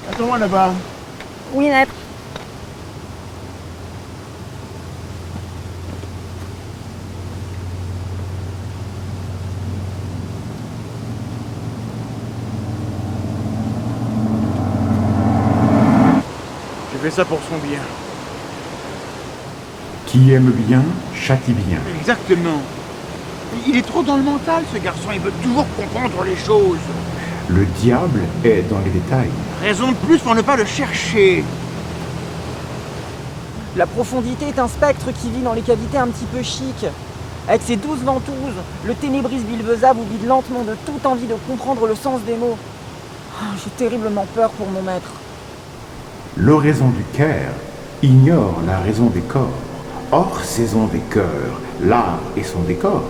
Attends-moi là-bas. Oui, maître. J'ai fait ça pour son bien. Qui aime bien, châtie bien. Exactement. Il est trop dans le mental, ce garçon. Il veut toujours comprendre les choses. Le diable est dans les détails. Raison de plus pour ne pas le chercher. La profondité est un spectre qui vit dans les cavités un petit peu chic. Avec ses 12 ventouses, le ténébris Bilbeza vous vide lentement de toute envie de comprendre le sens des mots. J'ai terriblement peur pour mon maître. L'oraison du Caire ignore la raison des corps. Hors saison des cœurs, l'art est son décor.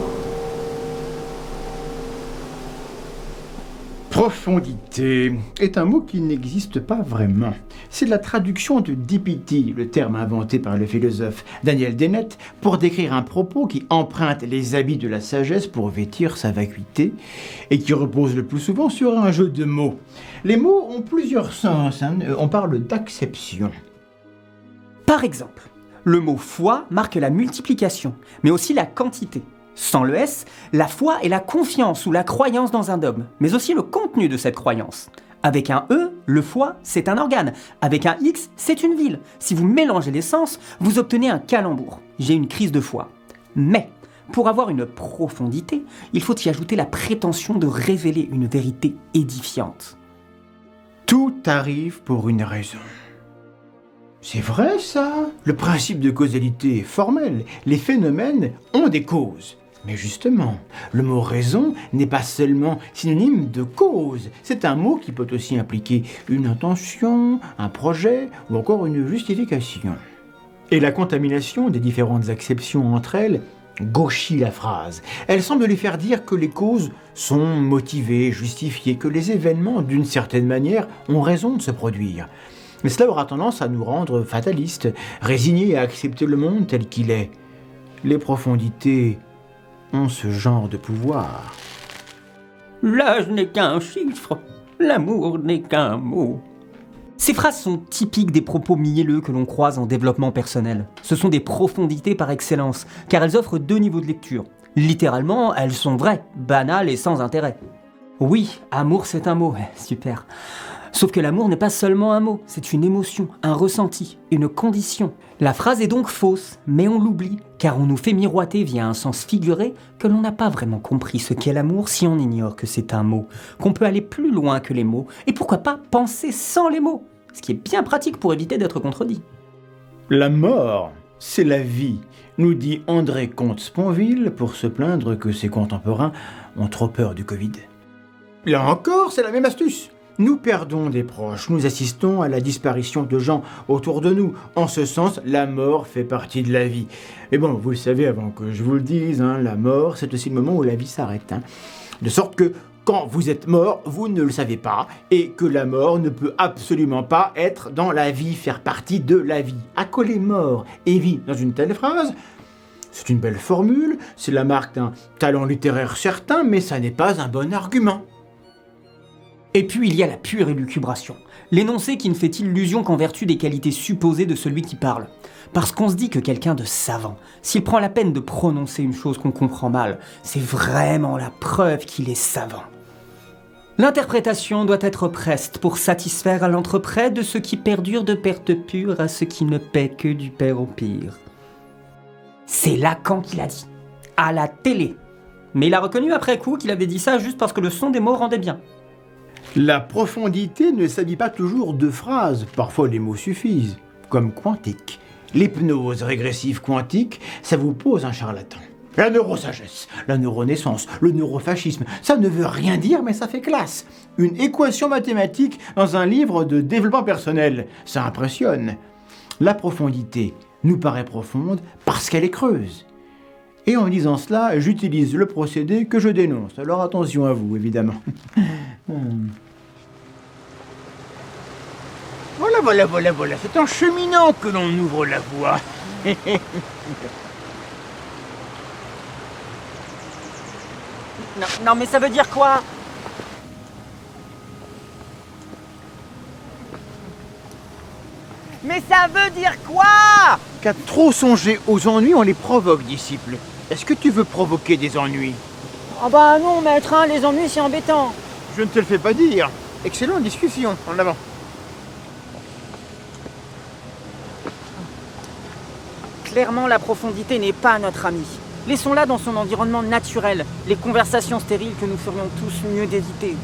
Profondité est un mot qui n'existe pas vraiment. C'est la traduction de deepity, le terme inventé par le philosophe Daniel Dennett pour décrire un propos qui emprunte les habits de la sagesse pour vêtir sa vacuité et qui repose le plus souvent sur un jeu de mots. Les mots ont plusieurs sens, on parle d'acception. Par exemple, le mot foi marque la multiplication, mais aussi la quantité. Sans le S, la foi est la confiance ou la croyance dans un dogme, mais aussi le contenu de cette croyance. Avec un E, le foie, c'est un organe. Avec un X, c'est une ville. Si vous mélangez les sens, vous obtenez un calembour. J'ai une crise de foi. Mais, pour avoir une profondité, il faut y ajouter la prétention de révéler une vérité édifiante. Tout arrive pour une raison. C'est vrai ça. Le principe de causalité est formel. Les phénomènes ont des causes. Mais justement, le mot raison n'est pas seulement synonyme de cause. C'est un mot qui peut aussi impliquer une intention, un projet ou encore une justification. Et la contamination des différentes acceptions entre elles gauchit la phrase. Elle semble lui faire dire que les causes sont motivées, justifiées, que les événements, d'une certaine manière, ont raison de se produire. Mais cela aura tendance à nous rendre fatalistes, résignés à accepter le monde tel qu'il est. Les profondités ont ce genre de pouvoir. L'âge n'est qu'un chiffre, l'amour n'est qu'un mot. Ces phrases sont typiques des propos mielleux que l'on croise en développement personnel. Ce sont des profondités par excellence, car elles offrent deux niveaux de lecture. Littéralement, elles sont vraies, banales et sans intérêt. Oui, amour c'est un mot, super. Sauf que l'amour n'est pas seulement un mot, c'est une émotion, un ressenti, une condition. La phrase est donc fausse, mais on l'oublie, car on nous fait miroiter via un sens figuré que l'on n'a pas vraiment compris ce qu'est l'amour si on ignore que c'est un mot, qu'on peut aller plus loin que les mots, et pourquoi pas penser sans les mots, ce qui est bien pratique pour éviter d'être contredit. La mort, c'est la vie, nous dit André Comte-Sponville pour se plaindre que ses contemporains ont trop peur du Covid. Là encore, c'est la même astuce. Nous perdons des proches, nous assistons à la disparition de gens autour de nous. En ce sens, la mort fait partie de la vie. Mais bon, vous le savez avant que je vous le dise, la mort, c'est aussi le moment où la vie s'arrête. De sorte que quand vous êtes mort, vous ne le savez pas, et que la mort ne peut absolument pas être dans la vie, faire partie de la vie. Accoler mort et vie dans une telle phrase, c'est une belle formule, c'est la marque d'un talent littéraire certain, mais ça n'est pas un bon argument. Et puis il y a la pure élucubration, l'énoncé qui ne fait illusion qu'en vertu des qualités supposées de celui qui parle. Parce qu'on se dit que quelqu'un de savant, s'il prend la peine de prononcer une chose qu'on comprend mal, c'est vraiment la preuve qu'il est savant. L'interprétation doit être preste pour satisfaire à l'entreprès de ce qui perdure de perte pure à ce qui ne paie que du père au pire. C'est Lacan qui l'a dit, à la télé. Mais il a reconnu après coup qu'il avait dit ça juste parce que le son des mots rendait bien. La profondité ne s'habille pas toujours de phrases, parfois les mots suffisent, comme quantique. L'hypnose régressive quantique, ça vous pose un charlatan. La neurosagesse, la neuronaissance, le neurofascisme, ça ne veut rien dire mais ça fait classe. Une équation mathématique dans un livre de développement personnel, ça impressionne. La profondité nous paraît profonde parce qu'elle est creuse. Et en disant cela, j'utilise le procédé que je dénonce. Alors attention à vous, évidemment. Voilà. C'est en cheminant que l'on ouvre la voie. Non, mais ça veut dire quoi? Mais ça veut dire quoi? Qu'à trop songer aux ennuis, on les provoque, disciple. Est-ce que tu veux provoquer des ennuis? Ah bah non, maître, hein, les ennuis c'est embêtant. Je ne te le fais pas dire. Excellente discussion, en avant. Clairement, la profondité n'est pas notre amie. Laissons-la dans son environnement naturel, les conversations stériles que nous ferions tous mieux d'éviter.